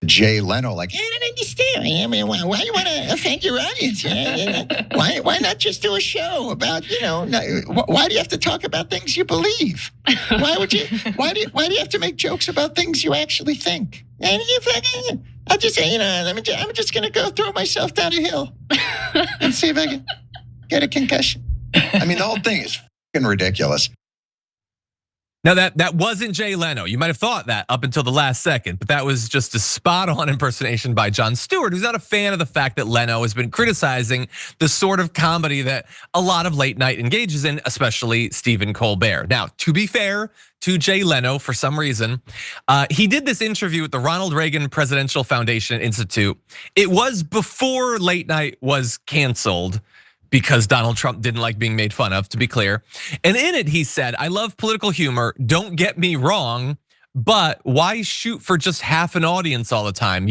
Jay Leno, like, I don't understand. I mean, why you want to offend your audience? Why not just do a show about, why do you have to talk about things you believe? Why do you have to make jokes about things you actually think? And I'll just say, I'm just going to go throw myself down a hill and see if I can get a concussion. I mean, the whole thing is fucking ridiculous. Now that wasn't Jay Leno. You might have thought that up until the last second, but that was just a spot on impersonation by Jon Stewart, who's not a fan of the fact that Leno has been criticizing the sort of comedy that a lot of late night engages in, especially Stephen Colbert. Now, to be fair to Jay Leno, for some reason, he did this interview with the Ronald Reagan Presidential Foundation Institute. It was before late night was canceled, because Donald Trump didn't like being made fun of, to be clear. And in it, he said, I love political humor, don't get me wrong, but why shoot for just half an audience all the time?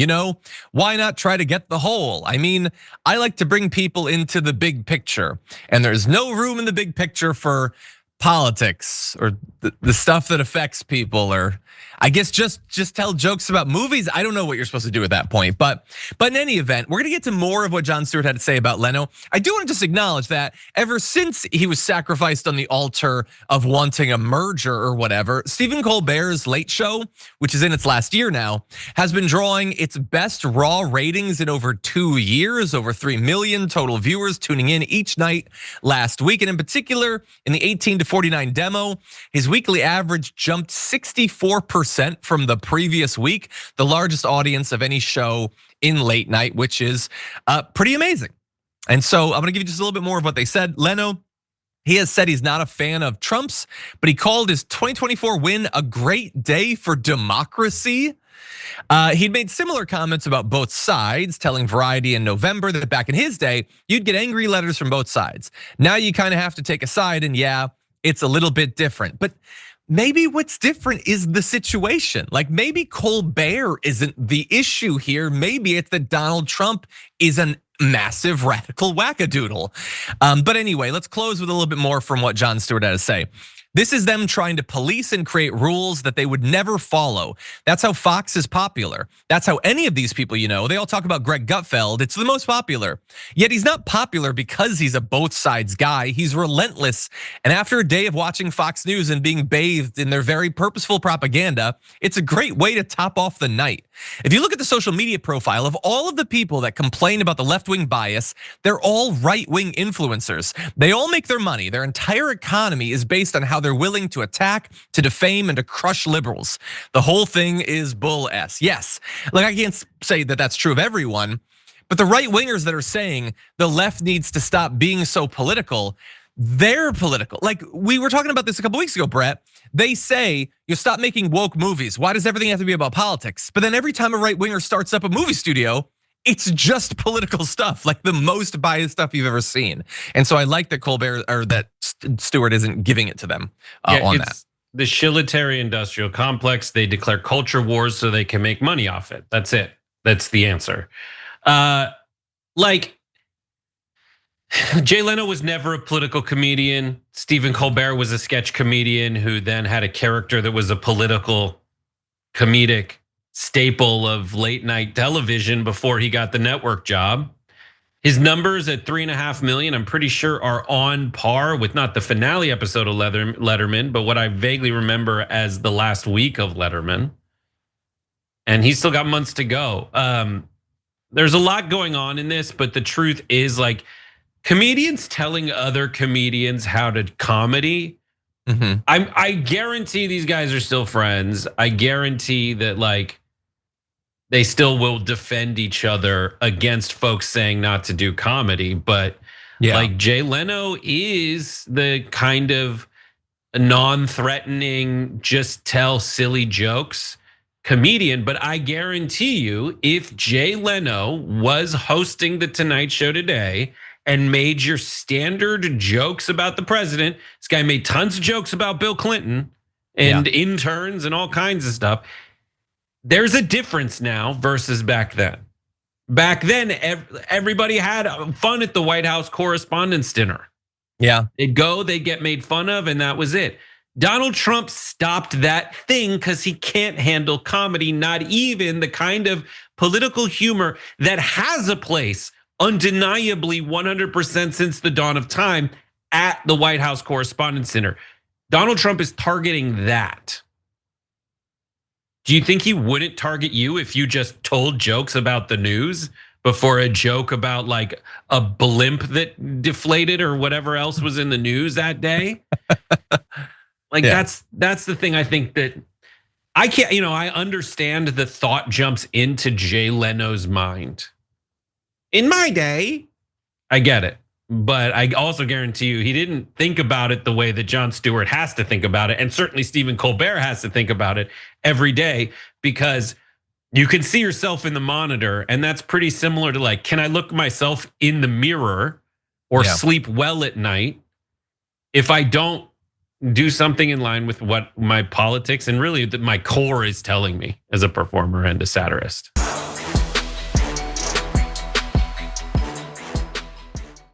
Why not try to get the whole? I mean, I like to bring people into the big picture, and there's no room in the big picture for politics or the stuff that affects people, or I guess just tell jokes about movies. I don't know what you're supposed to do at that point, but in any event, we're gonna get to more of what Jon Stewart had to say about Leno. I do want to just acknowledge that ever since he was sacrificed on the altar of wanting a merger or whatever, Stephen Colbert's Late Show, which is in its last year now, has been drawing its best raw ratings in over 2 years, over 3 million total viewers tuning in each night last week. And in particular, in the 18 to 49 demo, his weekly average jumped 64% from the previous week, the largest audience of any show in late night, which is pretty amazing. And so I'm gonna give you just a little bit more of what they said. Leno, he has said he's not a fan of Trump's, but he called his 2024 win a great day for democracy. He'd made similar comments about both sides, telling Variety in November that back in his day, you'd get angry letters from both sides. Now you kind of have to take a side, and yeah, it's a little bit different. But maybe what's different is the situation. Like maybe Colbert isn't the issue here. Maybe it's that Donald Trump is a massive radical wackadoodle. But anyway, let's close with a little bit more from what Jon Stewart had to say. This is them trying to police and create rules that they would never follow. That's how Fox is popular. That's how any of these people, they all talk about Greg Gutfeld. It's the most popular. Yet he's not popular because he's a both sides guy. He's relentless. And after a day of watching Fox News and being bathed in their very purposeful propaganda, it's a great way to top off the night. If you look at the social media profile of all of the people that complain about the left-wing bias, they're all right-wing influencers. They all make their money. Their entire economy is based on how they're willing to attack, to defame, and to crush liberals. The whole thing is bull S. Yes, like I can't say that that's true of everyone, but the right wingers that are saying the left needs to stop being so political, they're political. Like we were talking about this a couple weeks ago, Brett. They say you stop making woke movies. Why does everything have to be about politics? But then every time a right winger starts up a movie studio, it's just political stuff, like the most biased stuff you've ever seen. And so I like that Colbert or that Stewart isn't giving it to them on that. The Shillitary industrial complex, they declare culture wars so they can make money off it. That's it. That's the answer. Like Jay Leno was never a political comedian. Stephen Colbert was a sketch comedian who then had a character that was a political comedic staple of late night television before he got the network job. His numbers at 3.5 million, I'm pretty sure, are on par with not the finale episode of Letterman, but what I vaguely remember as the last week of Letterman. And he's still got months to go. There's a lot going on in this, but the truth is, like, comedians telling other comedians how to comedy. I guarantee these guys are still friends. I guarantee that, like, they still will defend each other against folks saying not to do comedy. But like Jay Leno is the kind of non-threatening, just tell silly jokes comedian. But I guarantee you, if Jay Leno was hosting the Tonight Show today and made your standard jokes about the president, this guy made tons of jokes about Bill Clinton and interns and all kinds of stuff. There's a difference now versus back then. Back then, everybody had fun at the White House Correspondents' Dinner. Yeah. They'd go, they'd get made fun of, and that was it. Donald Trump stopped that thing because he can't handle comedy, not even the kind of political humor that has a place undeniably 100% since the dawn of time at the White House Correspondents' Center. Donald Trump is targeting that. Do you think he wouldn't target you if you just told jokes about the news before a joke about like a blimp that deflated or whatever else was in the news that day? Like that's the thing. I think that I can't, I understand the thought jumps into Jay Leno's mind. In my day, I get it. But I also guarantee you, he didn't think about it the way that Jon Stewart has to think about it. And certainly Stephen Colbert has to think about it every day, because you can see yourself in the monitor. And that's pretty similar to like, can I look myself in the mirror or sleep well at night if I don't do something in line with what my politics and really my core is telling me as a performer and a satirist?